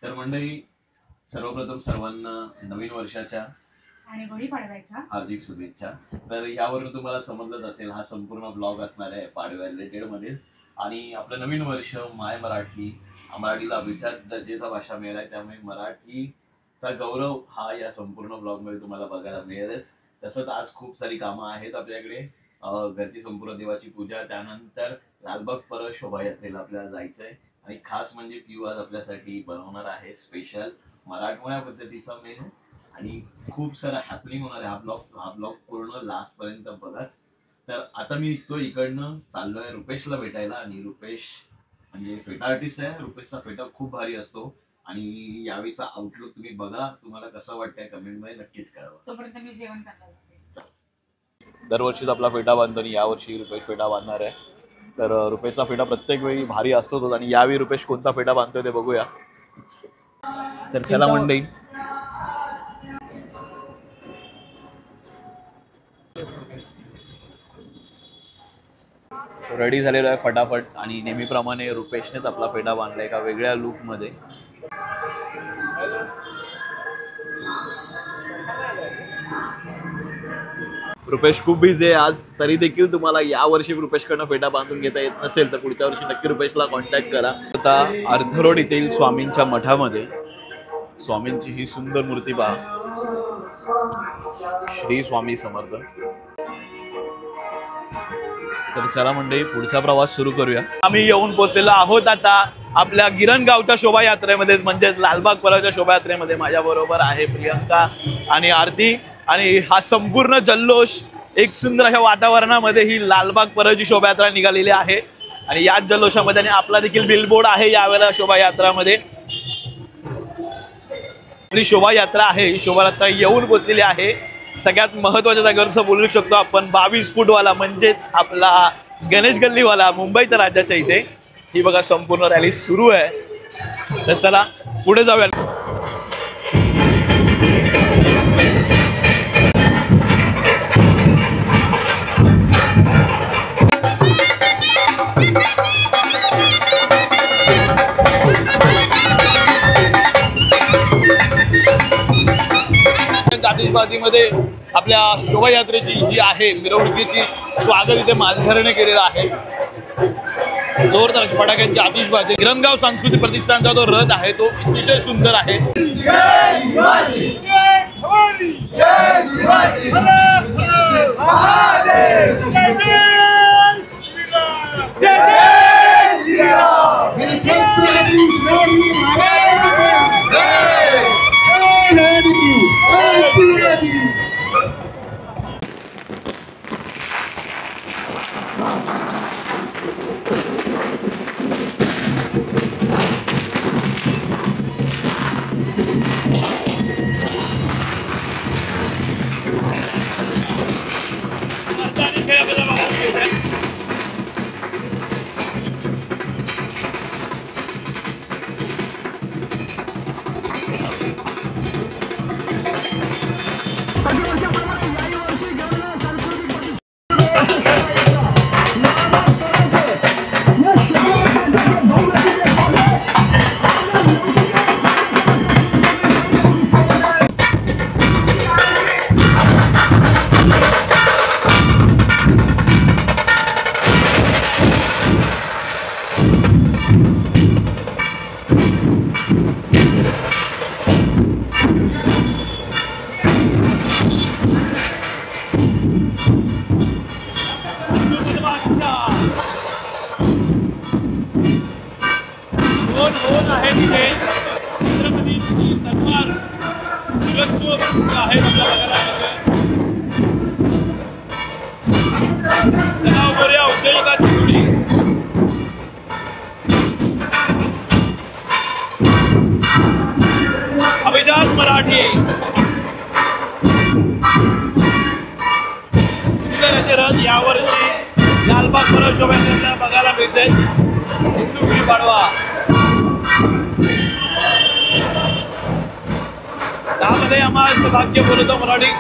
तर मंडळी, सर्वप्रथम सर्वांना नवीन वर्षाच्या आणि गुढीपाडव्याच्या हार्दिक शुभेच्छा। तर यावरून तुम्हाला समजलंच असेल, हा संपूर्ण ब्लॉग असणार आहे पाडव्या रिलेटेड मध्येच। आणि आपलं नवीन वर्ष माय मराठीला विचार दर्जेचा भाषा मिळाला आहे, त्यामुळे मराठीचा गौरव हा या संपूर्ण ब्लॉग मध्ये तुम्हाला बघायला मिळेलच। तसंच आज खूप सारी कामं आहेत आपल्याकडे, घरची संपूर्ण देवाची पूजा, त्यानंतर लालबाग परळ शोभायात्रेला आपल्याला जायचंय आणि खास म्हणजे पिऊ आज आपल्यासाठी बनवणार आहे स्पेशल मराठमोळ्या पद्धतीचा मेनू आणि खूप सारा हॅपनिंग होणार आहे। हा ब्लॉग पूर्ण लास्ट पर्यंत बघाच। तर आता मी निघतो इकडनं, चाललोय रुपेशला भेटायला आणि रुपेश म्हणजे फेटा आर्टिस्ट आहे। रुपेशचा फेटा खूप भारी असतो आणि यावेळीचा आउटलुक तुम्ही बघा, तुम्हाला कसं वाटतंय कमेंट मध्ये नक्कीच कळवा। तोपर्यंत मी जेवण करणार। दरवर्षीच आपला फेटा बांधतो आणि यावर्षी रुपेश फेटा बांधणार आहे। तर रुपेशचा फेटा प्रत्येक वेळी भारी असतोच आणि यावेळी रुपेश कोणता फेटा बांधतोय ते बघूया। तर चला मंडळी, रेडी झालेलो आहे फटाफट आणि नेहमीप्रमाणे रुपेशनेच आपला फेटा बांधला एका वेगळ्या लुक मध्ये। रुपेश खूप बिझी आहे आज, तरी देखील तुम्हाला या वर्षी रुपेशकडनं फेटा बांधून घेता येत नसेल तर पुढच्या वर्षी नक्की रुपेशला कॉन्टॅक्ट करा। आता अर्धरोड येथील स्वामींच्या मठामध्ये स्वामींची ही सुंदर मूर्ती पहा, श्री स्वामी समर्थ। तर चला मंडळी, पुढचा प्रवास सुरू करूया। आम्ही येऊन पोहोचलेलो आहोत आता आपल्या गिरणगावच्या शोभायात्रेमध्ये, म्हणजेच लालबाग परळच्या शोभायात्रेमध्ये। माझ्या बरोबर आहे प्रियंका आणि आरती आणि हा संपूर्ण जल्लोष एक सुंदर अशा वातावरणामध्ये ही लालबाग परळची शोभायात्रा निघालेली आहे आणि याच जल्लोषामध्ये आणि आपला देखील बिलबोर्ड आहे यावेळेला शोभायात्रामध्ये। आपली शोभायात्रा आहे, ही शोभायात्रा येऊन पोहोचलेली आहे सगळ्यात महत्त्वाच्या जागेवर बोलू शकतो आपण 22 फूटवाला, म्हणजेच आपला गणेश गल्लीवाला मुंबईच्या राज्याच्या इथे ही बघा संपूर्ण रॅली सुरू आहे। तर चला पुढे जाऊया। आतिषबाजीमध्ये आपल्या शोभायात्रेची जी आहे मिरवणुकीची स्वागत इथे माझघराने केलेलं आहे। जोरदार फटाक्यांची आतिषबाजी, गिरणगाव सांस्कृतिक प्रतिष्ठानचा जो रथ आहे तो अतिशय सुंदर आहे। जय शिवाजी, जय भवानी, जय शिवाजी, महादेव, जय श्रीराम, जय श्रीराम, जय छत्रपती शिवाजी महाराज की जय, जय शिवाजी। अभिजात मराठी सुंदर असे रथ यावर्षी लालबाग परळ शोभायात्रेला बघायला मिळते। हिंदू गुढीपाडवा त्यामध्ये आम्हाला सौभाग्य बोलतो मराठी।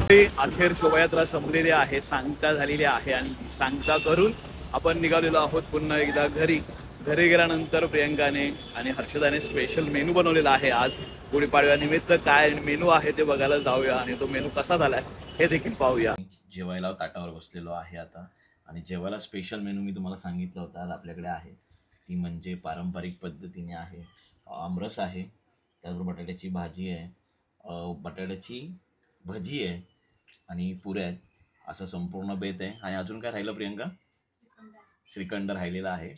अखेर शोभायात्रा संपलेली आहे, सांगता झालेली आहे आणि सांगता करून आपण निघालेलो आहोत पुन्हा एकदा घरी. घरी गेल्यानंतर प्रियंकाने आणि हर्षदाने स्पेशल मेनू बनवलेला आहे. आज गुढीपाडव्यानिमित्त काय मेनू आहे ते बघायला जाऊया आणि तो मेनू कसा झालाय हे देखील पाहूया. जेवायला ताटावर बसलेलो आहे आता आणि जेवायला स्पेशल मेनू मी तुम्हाला सांगितलं होतं आज आपल्याकडे आहे. ती म्हणजे पारंपरिक पद्धतीने आहे, आमरस आहे, त्याचबरोबर बटाट्याची भाजी आहे, बटाट्याची भजी आहे आणि पुऱ्या आहेत. असं संपूर्ण बेत आहे. आणि अजून काय राहिलं प्रियंका? श्रीखंड राहिलेला आहे.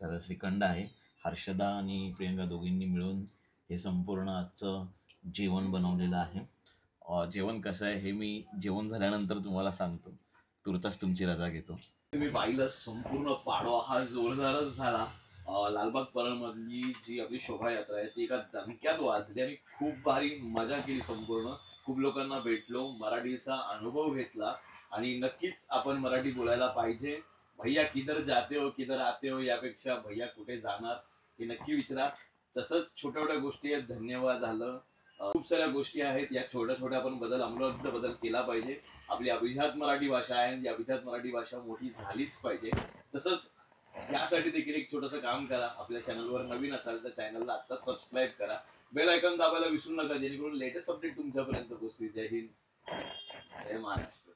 तर श्रीखंड आहे. हर्षदा आणि प्रियंका दोघींनी मिळून हे संपूर्ण आजचं जेवण बनवलेलं आहे. जेवण कसं आहे हे मी जेवण झाल्यानंतर तुम्हाला सांगतो. तुर्तास तुमची रजा घेतो. मी पाहिलं संपूर्ण पाडवा हा जोरदारच झाला. लालबाग परळमधली जी आपली शोभायात्रा आहे ती एका दणक्यात वाजली आणि खूप भारी मजा केली. संपूर्ण खूप लोकांना भेटलो, मराठीचा अनुभव घेतला आणि नक्कीच आपण मराठी बोलायला पाहिजे. भैया किधर जाते हो किधर आते हो यापेक्षा भैया कुठे जाणार हे नक्की विचारा. तसंच छोट्या छोट्या गोष्टी आहेत, धन्यवाद झालं, खूप साऱ्या गोष्टी आहेत. या छोट्या छोट्या आपण आमूलाग्र बदल केला पाहिजे. आपली अभिजात मराठी भाषा आहे आणि ती अभिजात मराठी भाषा मोठी झालीच पाहिजे. तसंच यासाठी देखील एक छोटंसं काम करा. आपल्या चॅनलवर नवीन असाल तर चॅनलला आत्ताच सबस्क्राईब करा, बेल आयकॉन दाबायला विसरू नका जेणेकरून लेटेस्ट अपडेट तुमच्यापर्यंत पोहोचतील. जय हिंद, जय महाराष्ट्र.